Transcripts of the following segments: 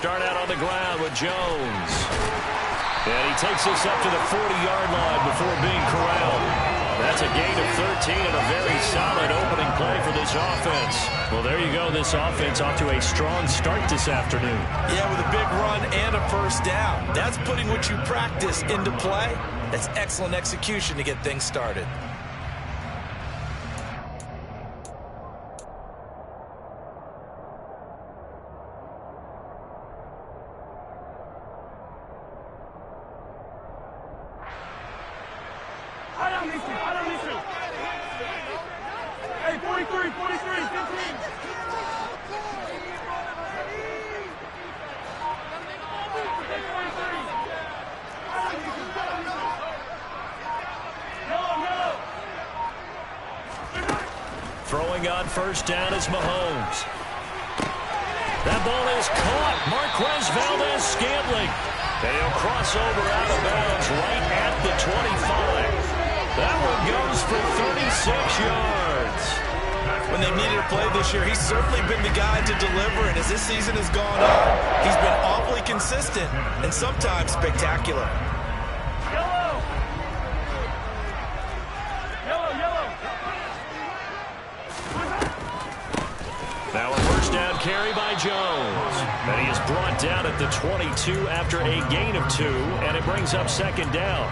start out on the ground with Jones. And he takes this up to the 40-yard line before being corralled. That's a gain of 13 and a very solid opening play for this offense. Well, there you go. This offense off to a strong start this afternoon. Yeah, with a big run and a first down. That's putting what you practice into play. That's excellent execution to get things started. Hey, 43, 15. Throwing on first down is Mahomes. That ball is caught. Marquez Valdez-Scantling. And he'll cross over out of bounds right at the 25. That one goes for 36 yards. When they needed a play this year, he's certainly been the guy to deliver. And as this season has gone on, he's been awfully consistent and sometimes spectacular. Now a first down carry by Jones. And he is brought down at the 22 after a gain of 2. And it brings up second down.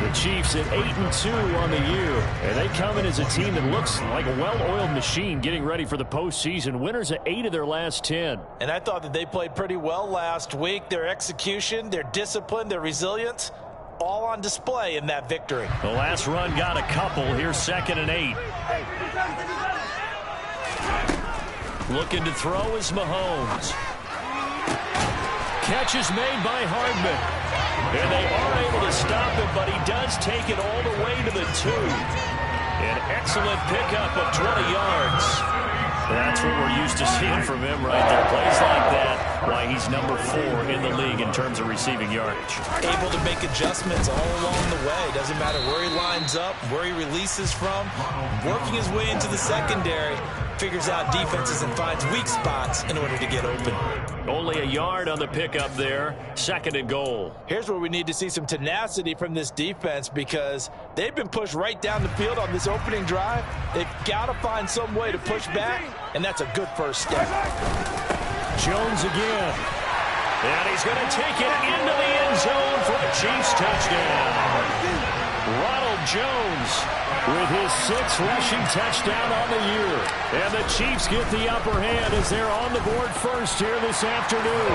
The Chiefs at 8-2 on the year. And they come in as a team that looks like a well-oiled machine getting ready for the postseason. Winners at 8 of their last 10. And I thought that they played pretty well last week. Their execution, their discipline, their resilience, all on display in that victory. The last run got a couple. Here's 2nd and 8. Looking to throw is Mahomes. Catch is made by Hardman. And they are able to stop him, but he does take it all the way to the 2. An excellent pickup of 20 yards. That's what we're used to seeing from him right there. Plays like that, why he's number 4 in the league in terms of receiving yardage. Able to make adjustments all along the way. Doesn't matter where he lines up, where he releases from. Working his way into the secondary. Figures out defenses and finds weak spots in order to get open. Only a yard on the pickup there. 2nd and goal. Here's where we need to see some tenacity from this defense because they've been pushed right down the field on this opening drive. They've got to find some way to push back, and that's a good first step. Jones again. And he's going to take it into the end zone for a Chiefs touchdown. Ronald Jones with his 6th rushing touchdown on the year. And the Chiefs get the upper hand as they're on the board first here this afternoon.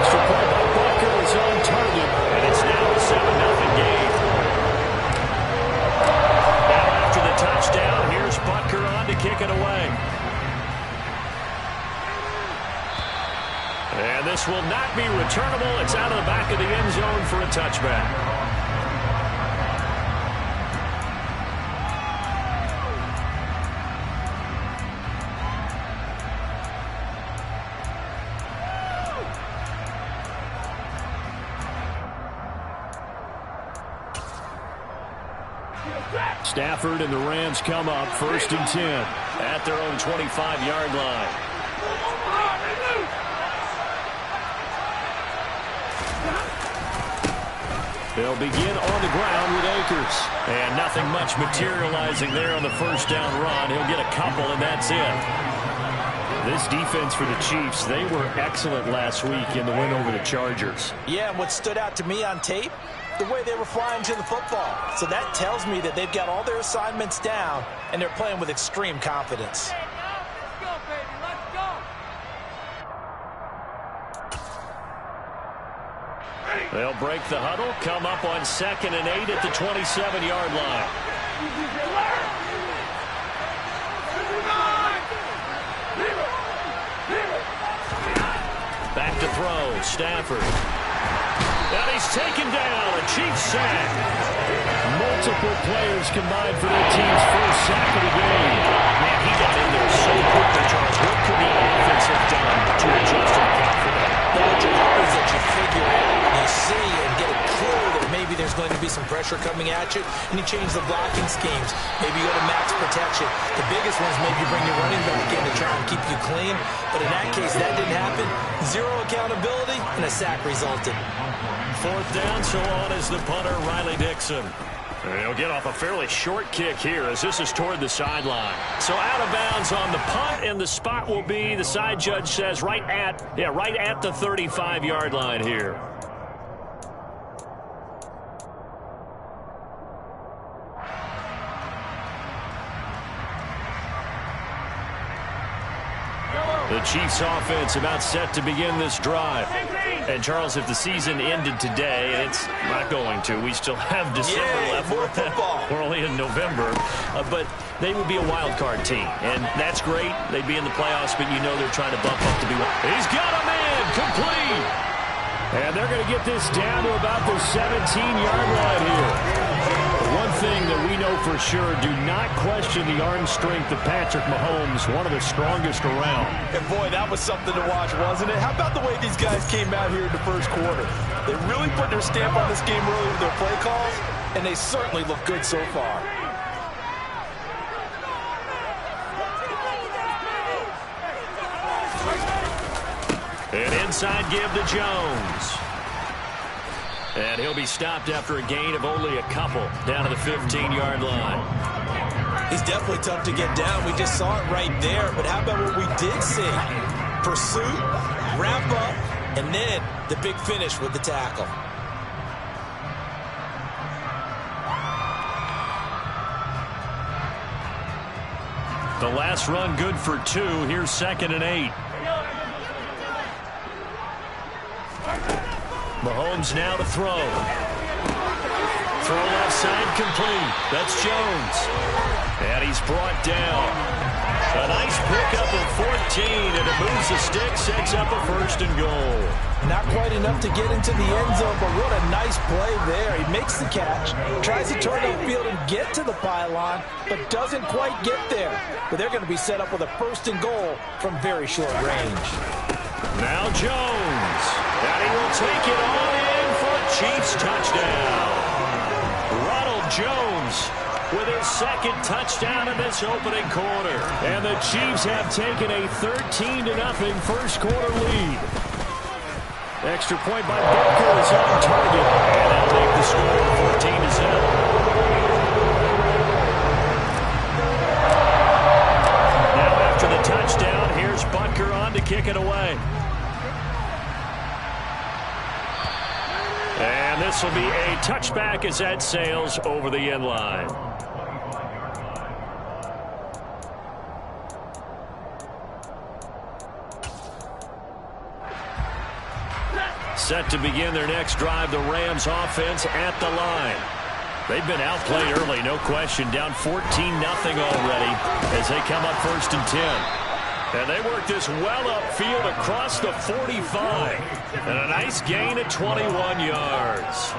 Extra point by Butker is on target, and it's now a 7-0 game. Now after the touchdown, here's Butker on to kick it away. And this will not be returnable. It's out of the back of the end zone for a touchback. Stafford and the Rams come up 1st and 10 at their own 25-yard line. They'll begin on the ground with Akers. And nothing much materializing there on the first down run. He'll get a couple, and that's it. This defense for the Chiefs, they were excellent last week in the win over the Chargers. Yeah, and what stood out to me on tape, the way they were flying to the football. So that tells me that they've got all their assignments down, and they're playing with extreme confidence. Let's go, baby. Let's go. They'll break the huddle, come up on 2nd and 8 at the 27-yard line. Back to throw, Stafford. And he's taken down, a Chiefs sack. Multiple players combined for their team's first sack of the game. Man, he got in there so quickly, Charles. What could the offense have done to adjust and account for that? What you hope is that you figure out, you see, and get a clue that maybe there's going to be some pressure pressure coming at you, and you change the blocking schemes. Maybe you go to max protection. The biggest one is maybe bring your running back in to try and keep you clean. But in that case, that didn't happen. Zero accountability, and a sack resulted. Fourth down, so on is the punter, Riley Dixon. And he'll get off a fairly short kick here as this is toward the sideline. So out of bounds on the punt, and the spot will be, the side judge says, right at the 35-yard line here. The Chiefs offense about set to begin this drive. And, Charles, if the season ended today, and it's not going to, we still have December left. More football. We're only in November. But they would be a wild card team. And that's great. They'd be in the playoffs, but you know they're trying to bump up to be one. He's got a man complete. And they're going to get this down to about the 17-yard line here. One thing that we know for sure, do not question the arm strength of Patrick Mahomes, one of the strongest around. And boy, that was something to watch, wasn't it? How about the way these guys came out here in the first quarter? They really put their stamp on this game early with their play calls, and they certainly look good so far. An inside give to Jones. And he'll be stopped after a gain of only a couple down to the 15-yard line. He's definitely tough to get down. We just saw it right there. But how about what we did see? Pursuit, wrap up, and then the big finish with the tackle. The last run good for 2. Here's 2nd and 8. Mahomes now to throw. Throw left side complete. That's Jones. And he's brought down. A nice pickup of 14, and it moves the stick, sets up a 1st and goal. Not quite enough to get into the end zone, but what a nice play there. He makes the catch, tries to turn upfield and get to the pylon, but doesn't quite get there. But they're going to be set up with a 1st and goal from very short range. Now Jones. And he will take it all in for a Chiefs touchdown. Ronald Jones with his 2nd touchdown in this opening quarter. And the Chiefs have taken a 13-0 first quarter lead. Extra point by Booker is on target. And that'll make the score 14-0. Now after the touchdown, here's Butker on to kick it away. And this will be a touchback as that sails over the end line. Set to begin their next drive, the Rams offense at the line. They've been outplayed early, no question, down 14-0 already as they come up 1st and 10. And they work this well upfield across the 45. And a nice gain of 21 yards.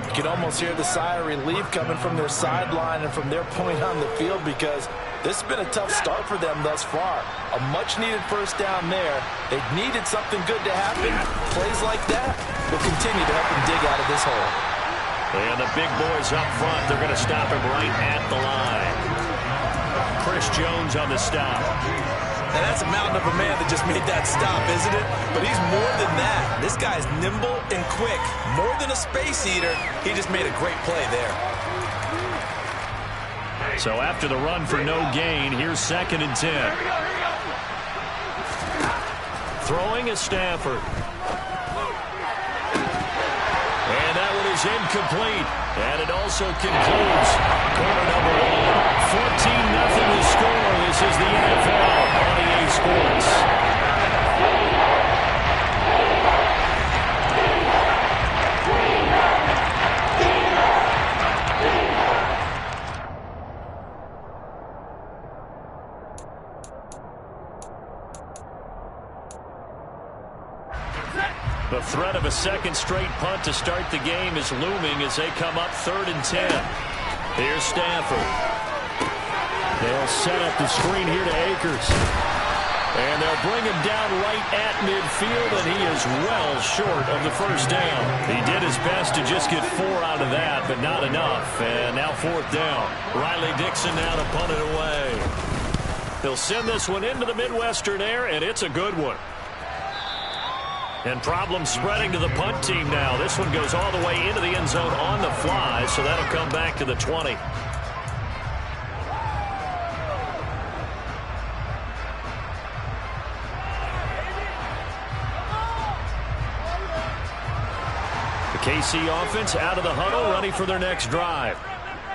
You can almost hear the sigh of relief coming from their sideline and from their point on the field, because this has been a tough start for them thus far. A much-needed 1st down there. They needed something good to happen. Plays like that will continue to help them dig out of this hole. And the big boys up front, they're going to stop him right at the line. Chris Jones on the stop. And that's a mountain of a man that just made that stop, isn't it? But he's more than that. This guy's nimble and quick. More than a space eater, he just made a great play there. So after the run for no gain, here's 2nd and 10. Throwing is Stafford. And that one is incomplete. And it also concludes quarter number 1. 14-0 the score. This is the NFL on EA Sports. The threat of a 2nd straight punt to start the game is looming as they come up 3rd and 10. Here's Stafford. They'll set up the screen here to Akers. And they'll bring him down right at midfield, and he is well short of the first down. He did his best to just get 4 out of that, but not enough. And now 4th down. Riley Dixon now to punt it away. They'll send this one into the Midwestern air, and it's a good one. And problems spreading to the punt team now. This one goes all the way into the end zone on the fly, so that'll come back to the 20. The KC offense out of the huddle, ready for their next drive.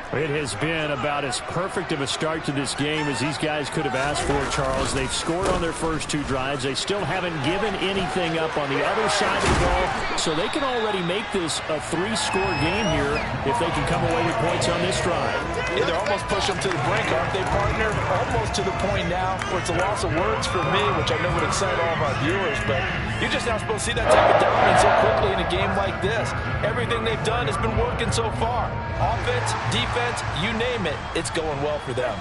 It has been about as perfect of a start to this game as these guys could have asked for, Charles. They've scored on their first 2 drives. They still haven't given anything up on the other side of the ball, so they can already make this a 3-score game here if they can come away with points on this drive. Yeah, they're almost pushing them to the brink, aren't they, partner? Almost to the point now where it's a loss of words for me, which I know would excite all of our viewers, but you're just not supposed to see that type of dominance so quickly in a game like this. Everything they've done has been working so far. Offense, defense, you name it, it's going well for them.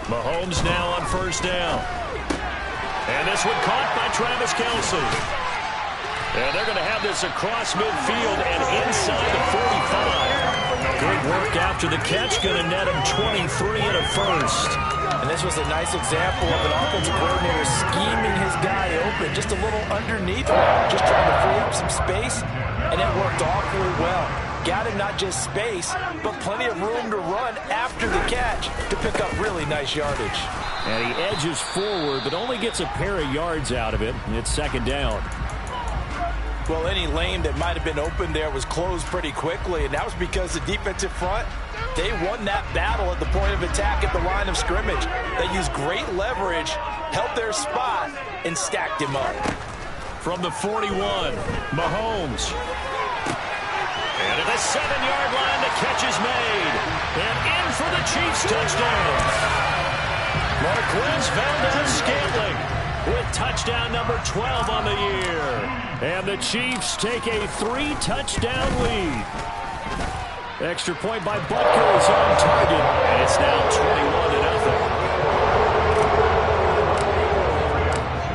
Mahomes now on first down. And this one caught by Travis Kelce. And they're going to have this across midfield and inside the 45. Good work after the catch. Going to net him 23 and a first. And this was a nice example of an offensive coordinator scheming his guy open just a little underneath him, just trying to free up some space, and it worked awfully well. Got him not just space, but plenty of room to run after the catch to pick up really nice yardage. And he edges forward, but only gets a pair of yards out of it. And it's 2nd down. Well, any lane that might have been open there was closed pretty quickly, and that was because the defensive front, they won that battle at the point of attack at the line of scrimmage. They used great leverage, held their spot, and stacked him up. From the 41, Mahomes. And at the 7-yard line, the catch is made. And in for the Chiefs touchdown. Marquez Valdes-Scantling with touchdown number 12 on the year. And the Chiefs take a 3-touchdown lead. Extra point by Butker is on target. And it's now 21-0.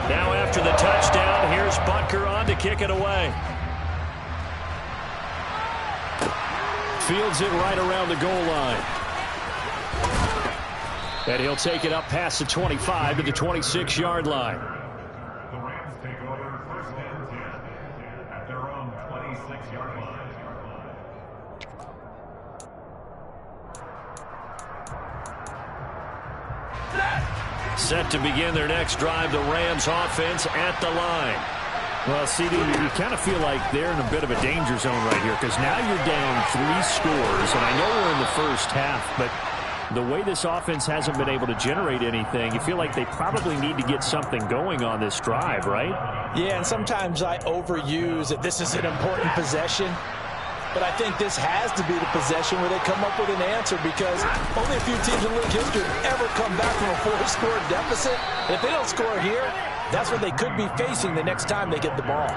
Now after the touchdown, here's Butker on to kick it away. Fields it right around the goal line. And he'll take it up past the 25 to the 26-yard line. The Rams take over 1st and 10 at their own 26-yard line. Set to begin their next drive, the Rams offense at the line. Well, CD, you kind of feel like they're in a bit of a danger zone right here because now you're down 3 scores, and I know we're in the first half, but the way this offense hasn't been able to generate anything, you feel like they probably need to get something going on this drive, right? Yeah, and sometimes I overuse that this is an important possession, but I think this has to be the possession where they come up with an answer because only a few teams in league history have ever come back from a 4-score deficit. And if they don't score here, that's what they could be facing the next time they get the ball.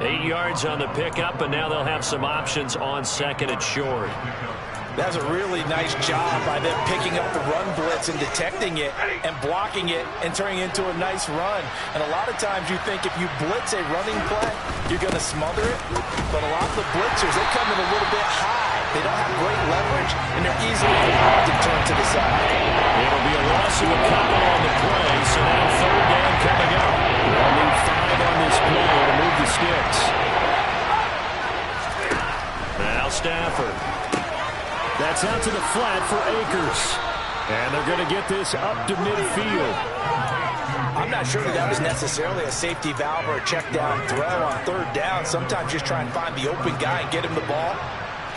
8 yards on the pickup, and now they'll have some options on 2nd and short. That's a really nice job by them picking up the run blitz and detecting it and blocking it and turning it into a nice run. And a lot of times you think if you blitz a running play, you're going to smother it. But a lot of the blitzers, they come in a little bit high. They don't have great leverage, and they're easily allowed to turn to the side. It'll be a loss of a couple on the play, so now 3rd down coming up. They'll need 5 on this play to move the sticks. Now Stafford. That's out to the flat for Akers. And they're going to get this up to midfield. I'm not sure that was necessarily a safety valve or a check down throw on 3rd down. Sometimes just try and find the open guy and get him the ball.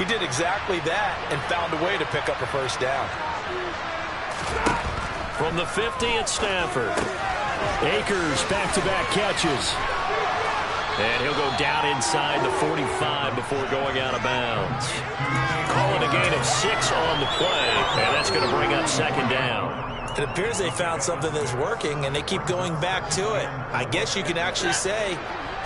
He did exactly that and found a way to pick up a 1st down. From the 50, it's Stafford. Akers back-to-back catches. And he'll go down inside the 45 before going out of bounds. Calling a gain of 6 on the play, and that's going to bring up 2nd down. It appears they found something that's working, and they keep going back to it. I guess you can actually say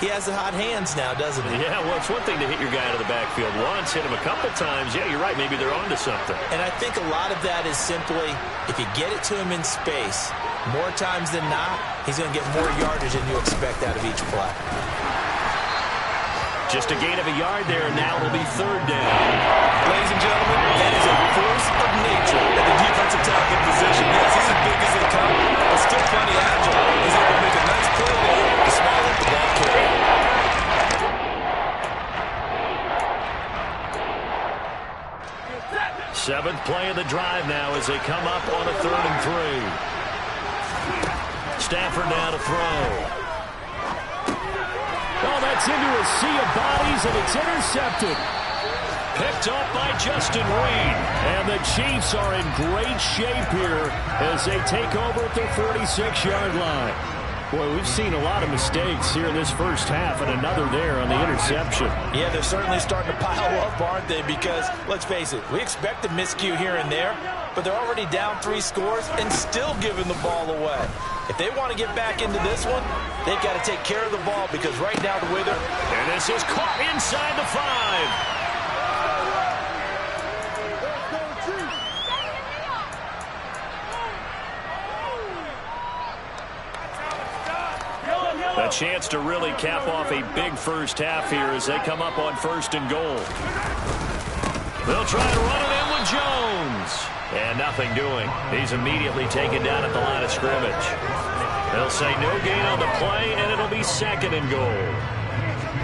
he has the hot hands now, doesn't he? Yeah, well, it's one thing to hit your guy out of the backfield once, hit him a couple times. Yeah, you're right. Maybe they're onto something. And I think a lot of that is simply if you get it to him in space, more times than not, he's going to get more yardage than you expect out of each play. Just a gain of a yard there, and now it'll be third down. Ladies and gentlemen, that is a force of nature at the defensive tackle position. Yes, he's as big as they come, but still plenty agile. He's able to make a nice play there to smile at the ball carrier. Seventh play of the drive now as they come up on a 3rd and 3. Stafford now to throw. Oh, that's into a sea of bodies, and it's intercepted. Picked up by Justin Reed. And the Chiefs are in great shape here as they take over at their 46-yard line. Boy, we've seen a lot of mistakes here in this first half, and another there on the interception. Yeah, they're certainly starting to pile up, aren't they? Because, let's face it, we expect a miscue here and there, but they're already down 3 scores and still giving the ball away. If they want to get back into this one, they've got to take care of the ball because right now the way they're... And this is caught inside the 5. A chance to really cap off a big first half here as they come up on 1st and goal. They'll try to run it in with Jones. And nothing doing. He's immediately taken down at the line of scrimmage. They'll say no gain on the play, and it'll be 2nd and goal.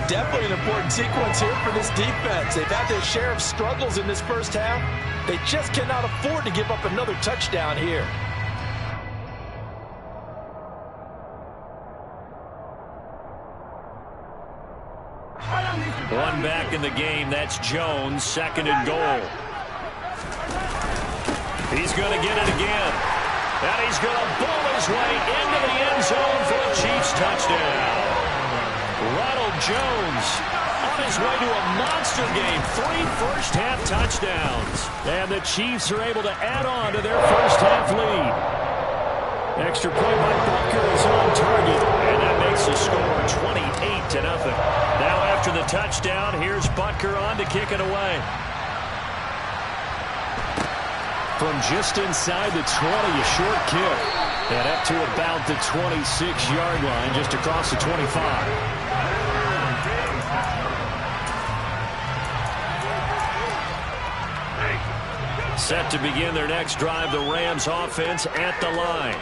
Definitely an important sequence here for this defense. They've had their share of struggles in this first half. They just cannot afford to give up another touchdown here. One back in the game. That's Jones. 2nd and goal. He's going to get it again. And he's going to bowl his way into the end zone for a Chiefs touchdown. Ronald Jones on his way to a monster game. 3 first-half touchdowns. And the Chiefs are able to add on to their first-half lead. Extra point by Butker is on target. And that makes the score 28-0. Now after the touchdown, here's Butker on to kick it away. From just inside the 20, a short kick. And up to about the 26-yard line, just across the 25. Set to begin their next drive, the Rams offense at the line.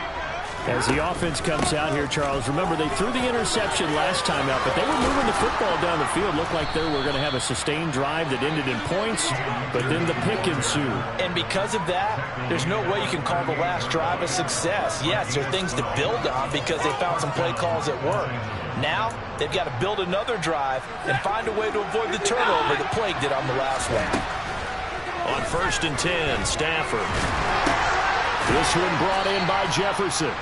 As the offense comes out here, Charles, remember they threw the interception last time out, but they were moving the football down the field. Looked like they were going to have a sustained drive that ended in points, but then the pick ensued. And because of that, there's no way you can call the last drive a success. Yes, there are things to build on because they found some play calls that work. Now, they've got to build another drive and find a way to avoid the turnover that plagued it on the last one. On 1st and 10, Stafford. This one brought in by Jefferson.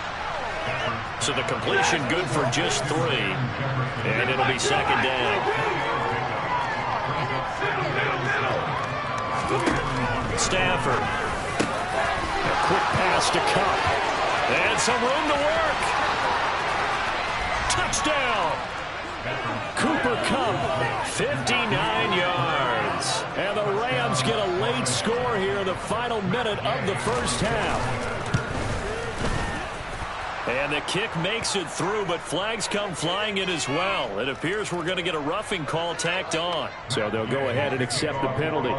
So the completion good for just 3. And it'll be 2nd down. Stafford. A quick pass to Cup. And some room to work. Touchdown. Cooper Kupp, 59 yards. And the Rams get a late score here in the final minute of the first half. And the kick makes it through, but flags come flying in as well. It appears we're going to get a roughing call tacked on. So they'll go ahead and accept the penalty.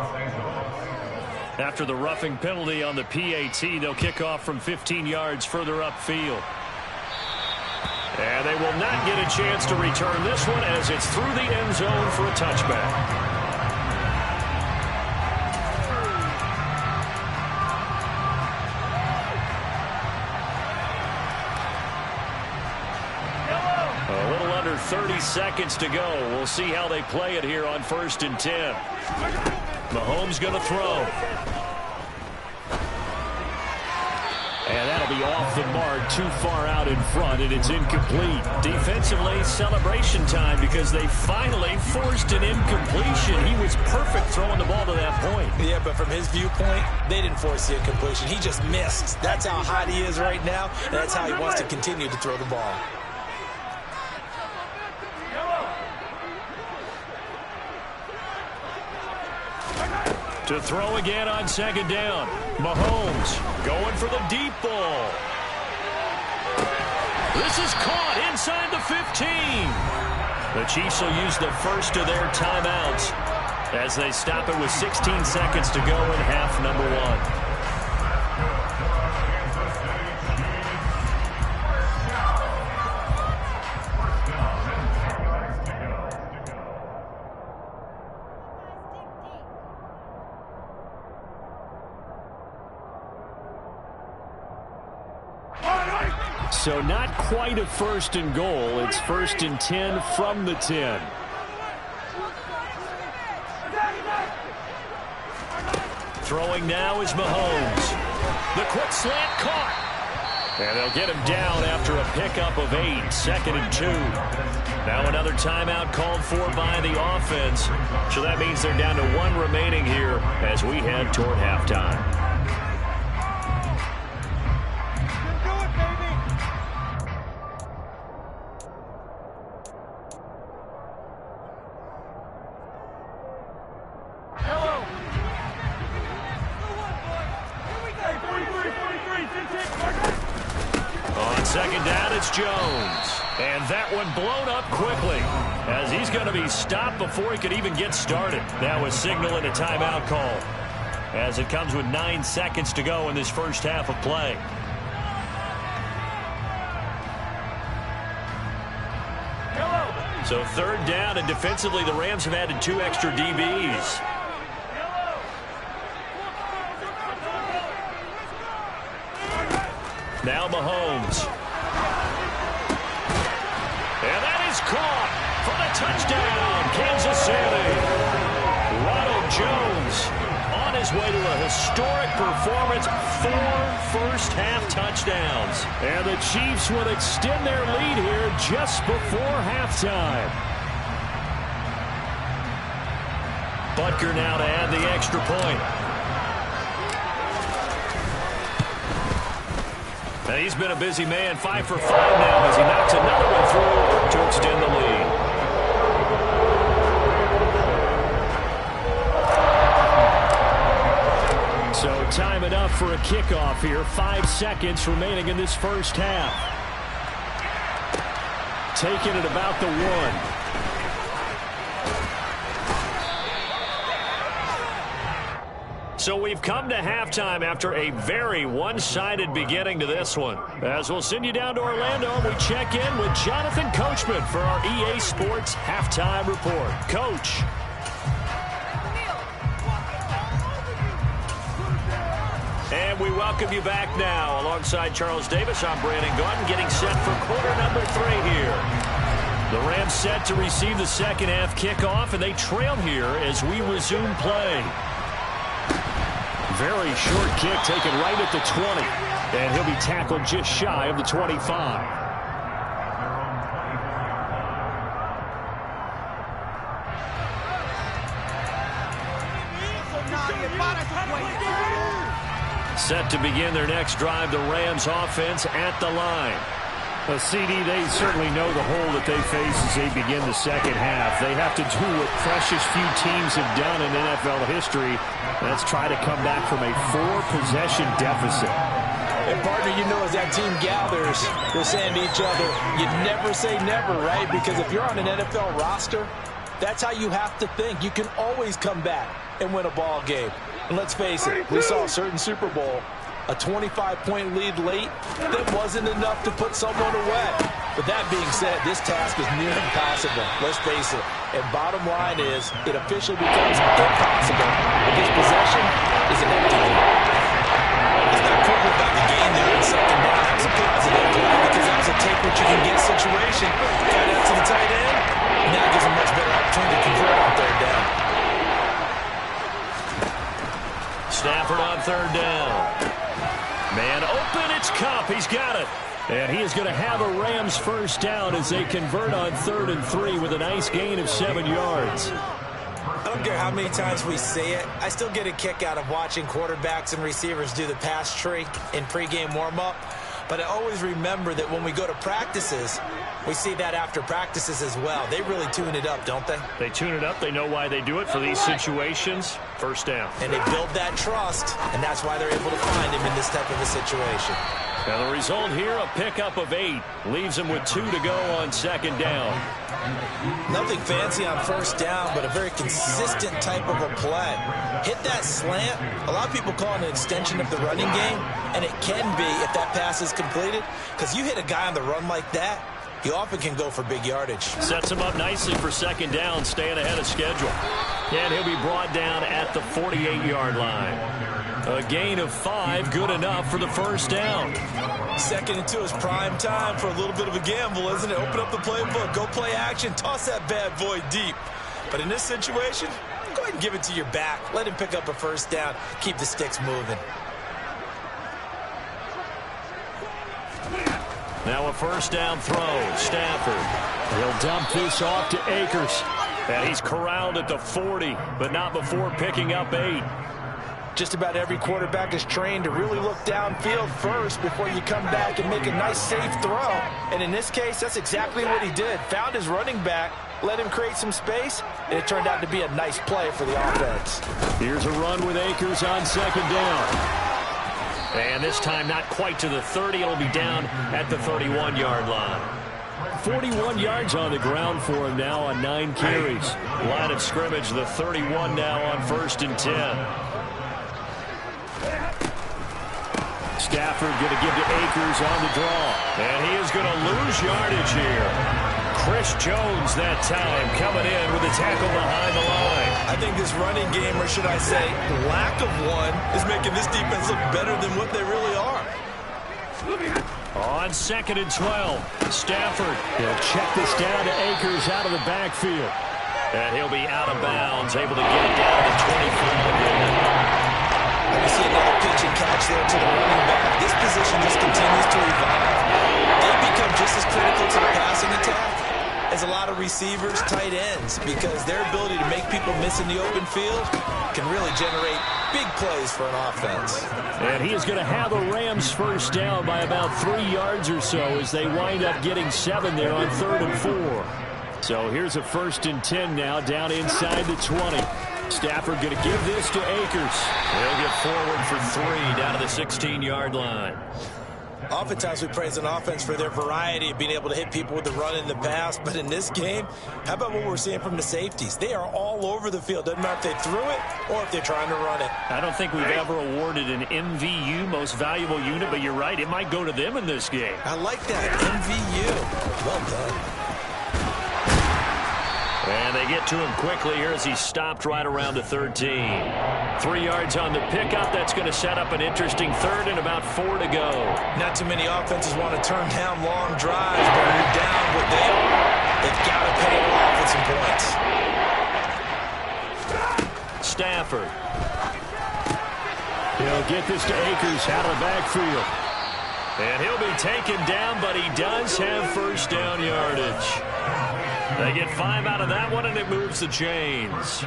After the roughing penalty on the PAT, they'll kick off from 15 yards further upfield. And they will not get a chance to return this one as it's through the end zone for a touchback. A little under 30 seconds to go. We'll see how they play it here on 1st and 10. Mahomes going to throw. And that'll be off the mark, too far out in front, and it's incomplete. Defensively, celebration time because they finally forced an incompletion. He was perfect throwing the ball to that point. Yeah, but from his viewpoint, they didn't force the incompletion. He just missed. That's how hot he is right now, and that's how he wants to continue to throw the ball. To throw again on second down. Mahomes going for the deep ball. This is caught inside the 15. The Chiefs will use the first of their timeouts as they stop it with 16 seconds to go in half number one. So not quite a first and goal. It's first and 10 from the 10. Throwing now is Mahomes. The quick slant caught. And they'll get him down after a pickup of 8. Second and 2. Now another timeout called for by the offense. So that means they're down to 1 remaining here as we head toward halftime. Second down, it's Jones. And that one blown up quickly as he's going to be stopped before he could even get started. That was signaling a timeout call as it comes with 9 seconds to go in this first half of play. So third down, and defensively the Rams have added 2 extra DBs. Now Mahomes. And that is caught for the touchdown, Kansas City. Ronald Jones on his way to a historic performance, 4 first-half touchdowns. And the Chiefs will extend their lead here just before halftime. Butker now to add the extra point. And he's been a busy man, 5 for 5 now as he knocks another one through to extend the lead. So time enough for a kickoff here. 5 seconds remaining in this first half. Taking it about the 1. So we've come to halftime after a very one-sided beginning to this one. As we'll send you down to Orlando, and we check in with Jonathan Coachman for our EA Sports Halftime Report. Coach. And we welcome you back now. Alongside Charles Davis, I'm Brandon Gordon, getting set for quarter number 3 here. The Rams set to receive the second half kickoff, and they trail here as we resume play. Very short kick taken right at the 20. And he'll be tackled just shy of the 25. Set to begin their next drive, the Rams offense at the line. Well, CD, they certainly know the hole that they face as they begin the second half. They have to do what precious few teams have done in NFL history. That's try to come back from a 4-possession deficit. And, partner, you know, as that team gathers, we're saying to each other, you never say never, right? Because if you're on an NFL roster, that's how you have to think. You can always come back and win a ball game. And let's face it, we saw a certain Super Bowl, a 25-point lead late that wasn't enough to put someone away. But that being said, this task is near impossible. Let's face it. And bottom line is, it officially becomes impossible if this possession is an empty one. It's not cool about the game there in second down. That was a positive play because that was a take-what-you-can-get situation. Got out to the tight end. Now gives a much better opportunity to convert on third down. Stafford on third down. Man open, it's Cup. He's got it. And he is going to have a Rams first down as they convert on 3rd and 3 with a nice gain of 7 yards. I don't care how many times we say it, I still get a kick out of watching quarterbacks and receivers do the pass tree in pregame warm-up. But I always remember that when we go to practices, we see that after practices as well. They really tune it up, don't they? They tune it up. They know why they do it for these situations. First down. And they build that trust, and that's why they're able to find him in this type of a situation. Now the result here, a pickup of 8. Leaves him with 2 to go on 2nd down. Nothing fancy on first down, but a very consistent type of a play. Hit that slant. A lot of people call it an extension of the running game, and it can be if that pass is completed, because you hit a guy on the run like that, he often can go for big yardage. Sets him up nicely for 2nd down, staying ahead of schedule. And he'll be brought down at the 48-yard line. A gain of 5, good enough for the first down. 2nd and 2 is prime time for a little bit of a gamble, isn't it? Open up the playbook, go play action, toss that bad boy deep. But in this situation, go ahead and give it to your back. Let him pick up a first down, keep the sticks moving. Now a first down throw. Stafford. He'll dump this off to Akers. And he's corralled at the 40, but not before picking up 8. Just about every quarterback is trained to really look downfield first before you come back and make a nice, safe throw. And in this case, that's exactly what he did. Found his running back, let him create some space, and it turned out to be a nice play for the offense. Here's a run with Akers on 2nd down. And this time not quite to the 30. It'll be down at the 31-yard line. 41 yards on the ground for him now on 9 carries. Line of scrimmage, the 31 now on 1st and 10. Stafford going to give to Akers on the draw. And he is going to lose yardage here. Chris Jones that time coming in with a tackle behind the line. I think this running game, or should I say lack of one, is making this defense look better than what they really are. On 2nd and 12, Stafford. He'll check this down to Akers out of the backfield. And he'll be out of bounds, able to get it down to the 25 again. You see another pitch and catch there to the running back. This position just continues to evolve. They become just as critical to the passing attack as a lot of receivers, tight ends, because their ability to make people miss in the open field can really generate big plays for an offense. And he is going to have a Rams first down by about 3 yards or so as they wind up getting 7 there on 3rd and 4. So here's a 1st and 10 now down inside the 20. Stafford going to give this to Akers. He'll get forward for 3 down to the 16-yard line. Oftentimes we praise an offense for their variety of being able to hit people with the run in the pass, but in this game, how about what we're seeing from the safeties? They are all over the field. Doesn't matter if they threw it or if they're trying to run it. I don't think we've ever awarded an MVU, most valuable unit, but you're right, it might go to them in this game. I like that, MVU. Well done. And they get to him quickly here as he's stopped right around the 13. 3 yards on the pickup. That's going to set up an interesting 3rd and about 4 to go. Not too many offenses want to turn down long drives, but when you're down what they are, they've got to pay it off with some points. Stafford. He'll get this to Akers out of the backfield. And he'll be taken down, but he does have first down yardage. They get 5 out of that one, and it moves the chains.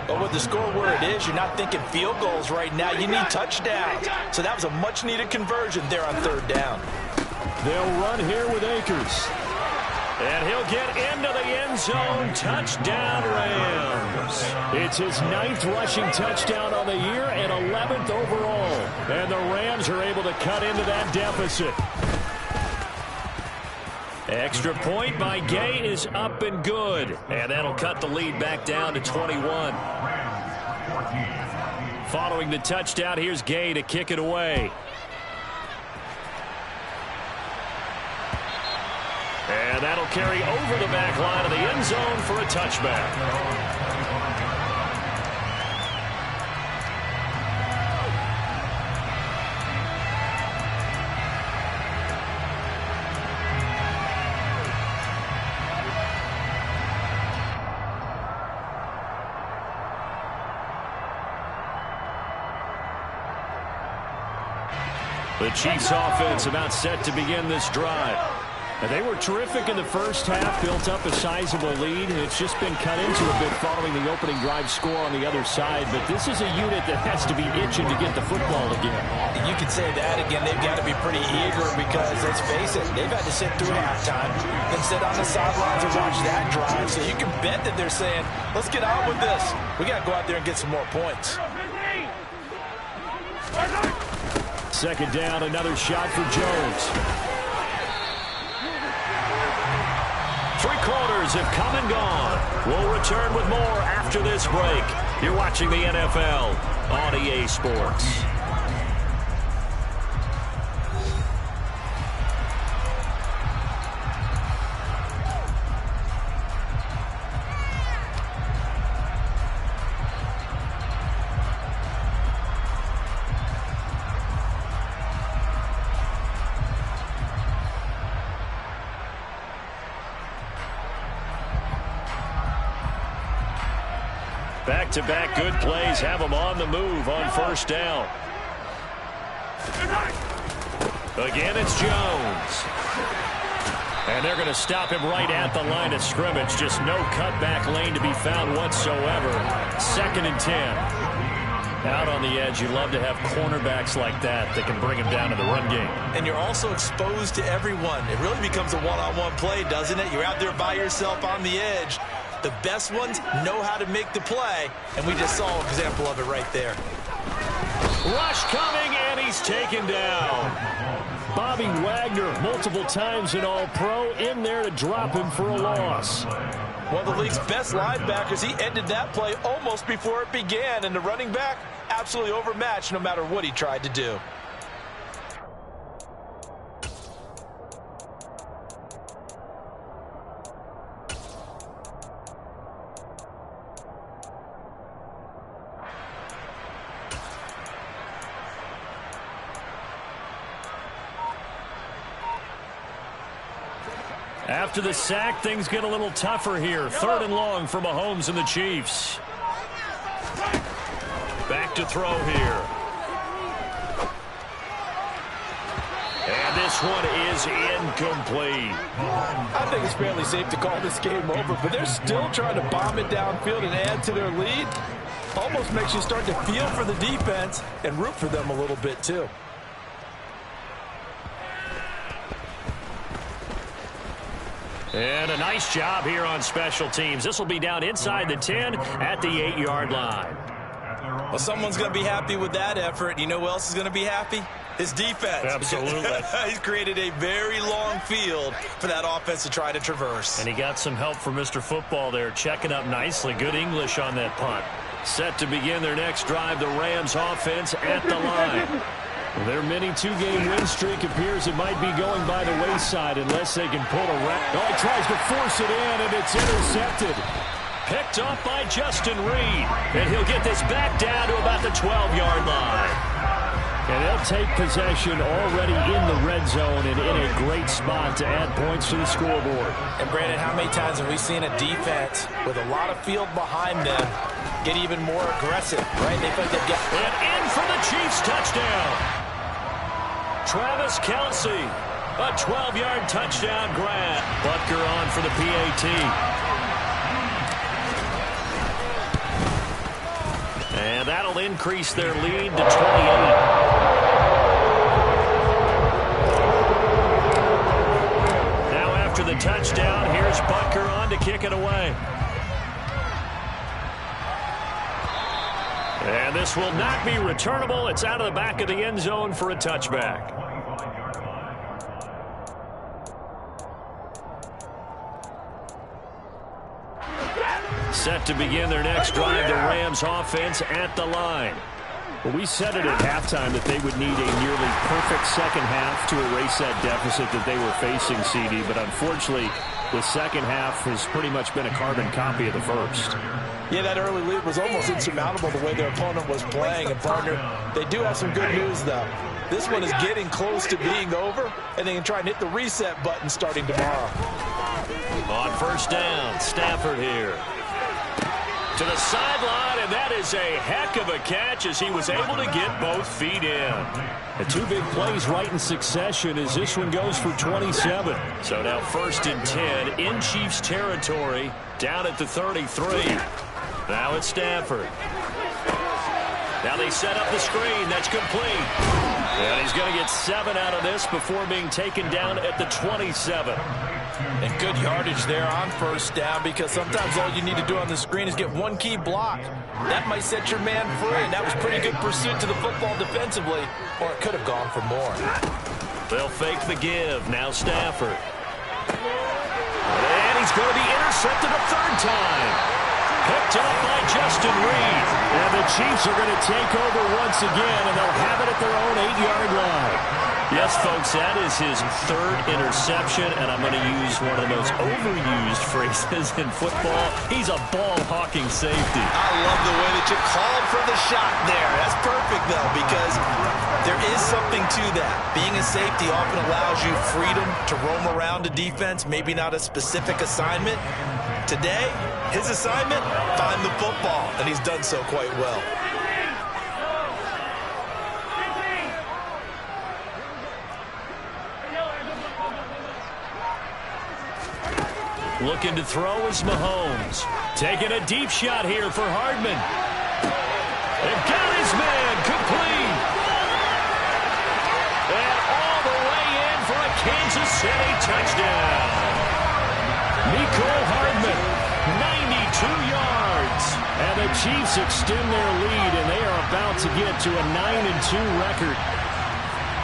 But with the score where it is, you're not thinking field goals right now. You need touchdowns. So that was a much-needed conversion there on 3rd down. They'll run here with Akers. And he'll get into the end zone. Touchdown, Rams. It's his 9th rushing touchdown on the year and 11th overall. And the Rams are able to cut into that deficit. Extra point by Gay is up and good. And that'll cut the lead back down to 21. Following the touchdown, here's Gay to kick it away. And that'll carry over the back line of the end zone for a touchback. The Chiefs offense about set to begin this drive. And they were terrific in the first half, built up a sizable lead, and it's just been cut into a bit following the opening drive score on the other side. But this is a unit that has to be itching to get the football again. You can say that again. They've got to be pretty eager because, let's face it, they've had to sit through halftime and sit on the sidelines and watch that drive. So you can bet that they're saying, let's get on with this. We got to go out there and get some more points. Second down, another shot for Jones. 3 quarters have come and gone. We'll return with more after this break. You're watching the NFL on EA Sports. Back-to-back good plays have them on the move on first down. Again, it's Jones. And they're going to stop him right at the line of scrimmage. Just no cutback lane to be found whatsoever. 2nd and 10. Out on the edge, you love to have cornerbacks like that can bring him down to the run game. And you're also exposed to everyone. It really becomes a one-on-one play, doesn't it? You're out there by yourself on the edge. The best ones know how to make the play, and we just saw an example of it right there. Rush coming, and he's taken down. Bobby Wagner, multiple times an All-Pro, in there to drop him for a loss. One of the league's best linebackers, he ended that play almost before it began, and the running back absolutely overmatched no matter what he tried to do. After the sack, things get a little tougher here. 3rd and long for Mahomes and the Chiefs. Back to throw here. And this one is incomplete. I think it's fairly safe to call this game over, but they're still trying to bomb it downfield and add to their lead. Almost makes you start to feel for the defense and root for them a little bit too. And a nice job here on special teams. This will be down inside the 10 at the 8-yard line. Well, someone's going to be happy with that effort. You know who else is going to be happy? His defense. Absolutely. He's created a very long field for that offense to try to traverse. And he got some help from Mr. Football there, checking up nicely. Good English on that punt. Set to begin their next drive, the Rams offense at the line. Their mini 2-game win streak appears it might be going by the wayside unless they can pull a wrap. Oh, he tries to force it in, and it's intercepted. Picked off by Justin Reed. And he'll get this back down to about the 12-yard line. And they'll take possession already in the red zone and in a great spot to add points to the scoreboard. And, Brandon, how many times have we seen a defense with a lot of field behind them get even more aggressive, right? They think they've got... And in for the Chiefs touchdown. Travis Kelce, a 12-yard touchdown grab. Butker on for the PAT. And that'll increase their lead to 28. Now after the touchdown, here's Butker on to kick it away. And this will not be returnable. It's out of the back of the end zone for a touchback. Set to begin their next drive, the Rams offense at the line. Well, we said it at halftime that they would need a nearly perfect second half to erase that deficit that they were facing, CD. But unfortunately, the second half has pretty much been a carbon copy of the first. Yeah, that early lead was almost insurmountable the way their opponent was playing. And, partner, they do have some good news, though. This one is getting close to being over, and they can try and hit the reset button starting tomorrow. On first down, Stafford here. To the sideline, and that is a heck of a catch as he was able to get both feet in. The two big plays right in succession as this one goes for 27. So now 1st and 10 in Chiefs territory, down at the 33. Now it's Stafford. Now they set up the screen. That's complete. And he's going to get 7 out of this before being taken down at the 27. And good yardage there on 1st down, because sometimes all you need to do on the screen is get one key block. That might set your man free, and that was pretty good pursuit to the football defensively, or it could have gone for more. They'll fake the give. Now Stafford. And he's going to be intercepted a 3rd time. Picked up by Justin Reed. And the Chiefs are going to take over once again, and they'll have it at their own 8-yard line. Yes, folks, that is his 3rd interception, and I'm going to use one of the most overused phrases in football. He's a ball-hawking safety. I love the way that you called for the shot there. That's perfect, though, because there is something to that. Being a safety often allows you freedom to roam around a defense, maybe not a specific assignment. Today, his assignment, find the football, and he's done so quite well. Looking to throw is Mahomes. Taking a deep shot here for Hardman. And got his man complete. And all the way in for a Kansas City touchdown. Mecole Hardman, 92 yards. And the Chiefs extend their lead, and they are about to get to a 9-2 record.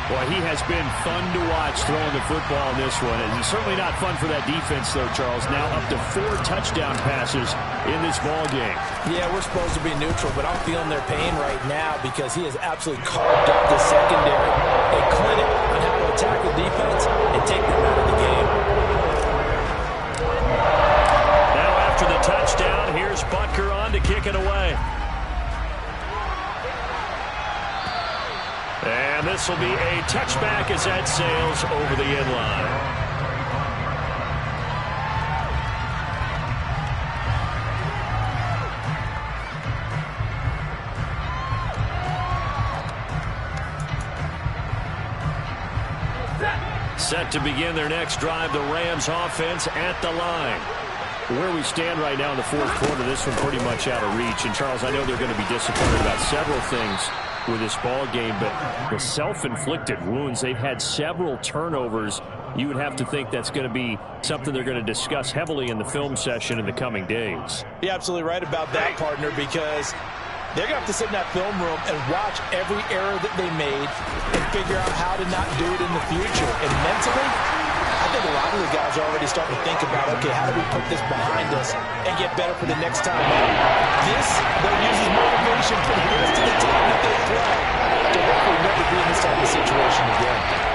Boy, he has been fun to watch throwing the football in this one. And he's certainly not fun for that defense, though, Charles. Now up to 4 touchdown passes in this ball game. Yeah, we're supposed to be neutral, but I'm feeling their pain right now because he has absolutely carved up the secondary. A clinic on how to attack the defense and take them out of the game. Now after the touchdown, here's Butker on to kick it away. And this will be a touchback as that sails over the end line. Set to begin their next drive, the Rams offense at the line. Where we stand right now in the 4th quarter, this one pretty much out of reach. And, Charles, I know they're going to be disappointed about several things with this ball game, but the self-inflicted wounds, they've had several turnovers. You would have to think that's going to be something they're going to discuss heavily in the film session in the coming days. You're absolutely right about that, partner, because they're going to have to sit in that film room and watch every error that they made and figure out how to not do it in the future. And mentally, I think a lot of the guys are already starting to think about, okay, how do we put this behind us and get better for the next time out? This, they'll use as motivation for the rest of the time that they play to hopefully never be in this type of situation again.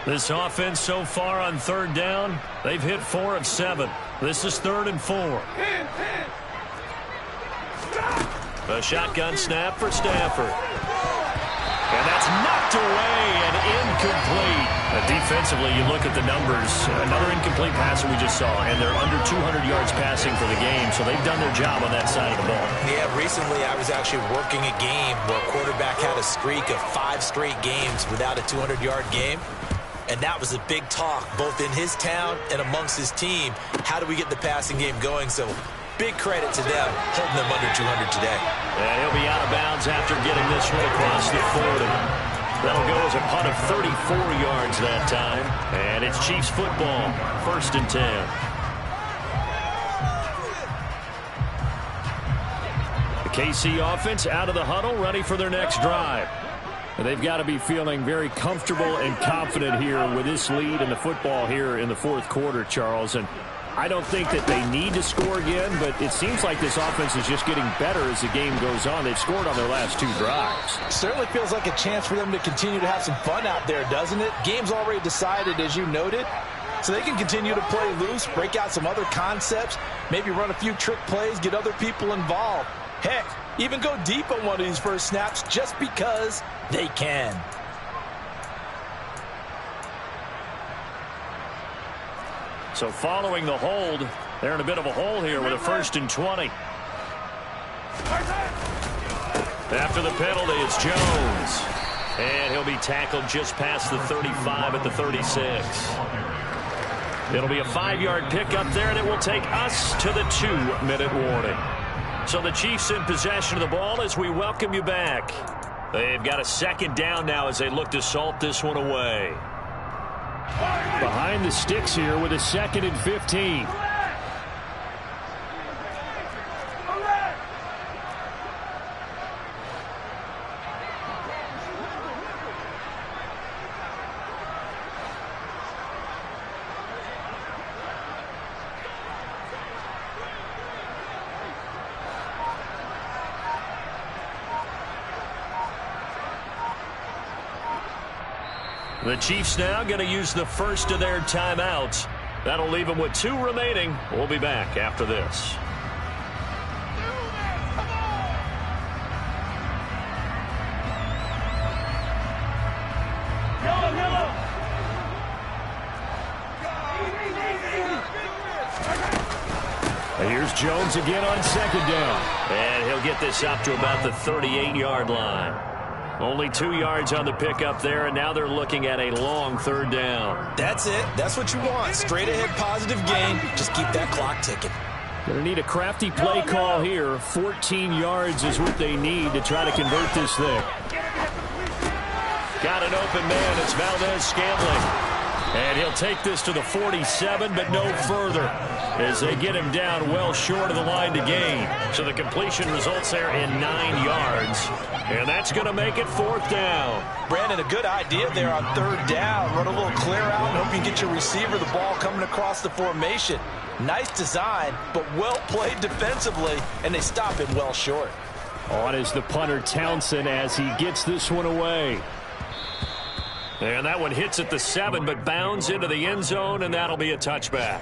This offense so far on 3rd down, they've hit 4 of 7. This is 3rd and 4. A shotgun snap for Stafford. And that's knocked away and incomplete. Defensively, you look at the numbers. Another incomplete pass that we just saw, and they're under 200 yards passing for the game, so they've done their job on that side of the ball. Yeah, recently I was actually working a game where a quarterback had a streak of 5 straight games without a 200-yard game. And that was a big talk, both in his town and amongst his team. How do we get the passing game going? So big credit to them, holding them under 200 today. And he'll be out of bounds after getting this one across the 40. That'll go as a punt of 34 yards that time. And it's Chiefs football, 1st and 10. The KC offense out of the huddle, ready for their next drive. They've got to be feeling very comfortable and confident here with this lead in the football here in the 4th quarter, Charles. And I don't think that they need to score again, but it seems like this offense is just getting better as the game goes on. They've scored on their last 2 drives. Certainly feels like a chance for them to continue to have some fun out there, doesn't it? Game's already decided, as you noted, so they can continue to play loose, break out some other concepts, Maybe run a few trick plays, get other people involved. Heck, even go deep on one of these first snaps just because they can. So following the hold, they're in a bit of a hole here with a 1st and 20. After the penalty, it's Jones. And he'll be tackled just past the 35 at the 36. It'll be a 5-yard pickup there, and it will take us to the 2-minute warning. So the Chiefs in possession of the ball as we welcome you back. They've got a 2nd down now as they look to salt this one away. Behind the sticks here with a 2nd and 15. The Chiefs now going to use the first of their timeouts. That'll leave them with 2 remaining. We'll be back after this. Here's Jones again on 2nd down. And he'll get this up to about the 38-yard line. Only 2 yards on the pickup there, and now they're looking at a long 3rd down. That's it. That's what you want. Straight ahead positive gain. Just keep that clock ticking. Going to need a crafty play call here. 14 yards is what they need to try to convert this thing. Got an open man. It's Valdez-Scantling. And he'll take this to the 47, but no further as they get him down well short of the line to gain. So the completion results there in 9 yards. And that's going to make it 4th down. Brandon, a good idea there on 3rd down. Run a little clear out and hope you get your receiver the ball coming across the formation. Nice design, but well played defensively, and they stop it well short. On is the punter Townsend as he gets this one away. And that one hits at the 7, but bounds into the end zone, and that'll be a touchback.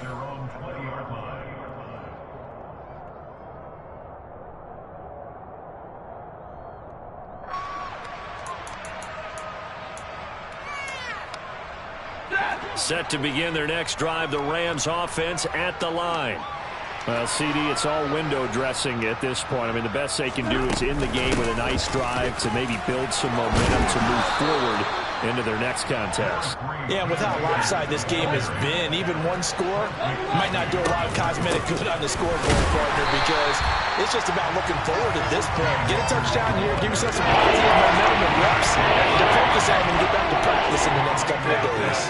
Set to begin their next drive, the Rams offense at the line. Well, CD, it's all window dressing at this point. I mean, the best they can do is in the game with a nice drive to maybe build some momentum to move forward into their next contest. Yeah, and with how lopsided this game has been, even one score might not do a lot of cosmetic good on the scoreboard, partner, because it's just about looking forward at this point. Get a touchdown here, give yourself some positive momentum and reps to focus on and get back to practice in the next couple of days.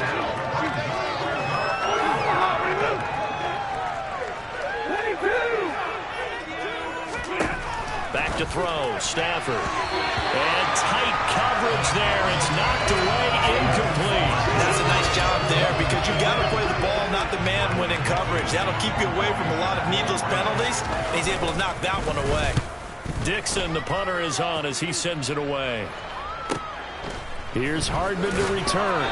Back to throw, Stafford. And tight coverage there. It's knocked away, incomplete. That's a nice job there because you've got to play the ball, not the man when in coverage. That'll keep you away from a lot of needless penalties. He's able to knock that one away. Dixon, the punter, is on as he sends it away. Here's Hardman to return.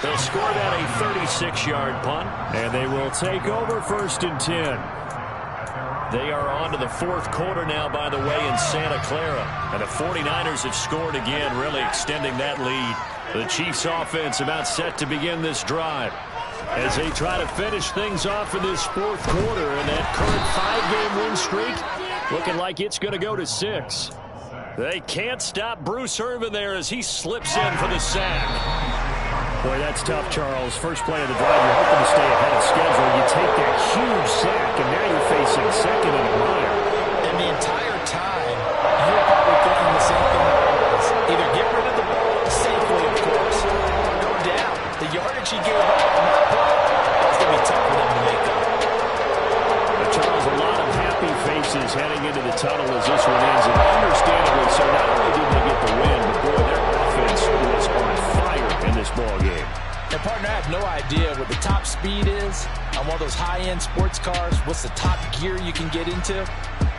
They'll score that a 36-yard punt, and they will take over 1st and 10. They are on to the 4th quarter now, by the way, in Santa Clara. And the 49ers have scored again, really extending that lead. The Chiefs offense about set to begin this drive as they try to finish things off in this 4th quarter. And that current 5-game win streak looking like it's going to go to 6. They can't stop Bruce Irvin there as he slips in for the sack. Boy, that's tough, Charles. First play of the drive, you're hoping to stay ahead of schedule. You take that huge sack, and now you're facing 2nd and a mile. And the entire time, you're probably thinking the same thing I was. Either get rid of the ball safely, of course, or go down. The yardage he gave up on that play, it's going to be tough for them to make up. But Charles, a lot of happy faces heading into the tunnel as this one ends, and understandably so. Not only did they get the win, but boy, their offense was on fire in this ball game. And partner, I have no idea what the top speed is on one of those high-end sports cars. What's the top gear you can get into?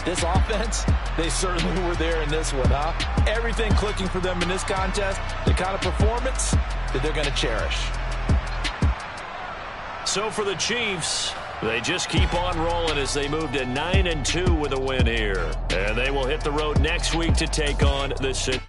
This offense, they certainly were there in this one, huh? Everything clicking for them in this contest, the kind of performance that they're going to cherish. So for the Chiefs, They just keep on rolling as they move to 9-2 with a win here. And they will hit the road next week to take on the City.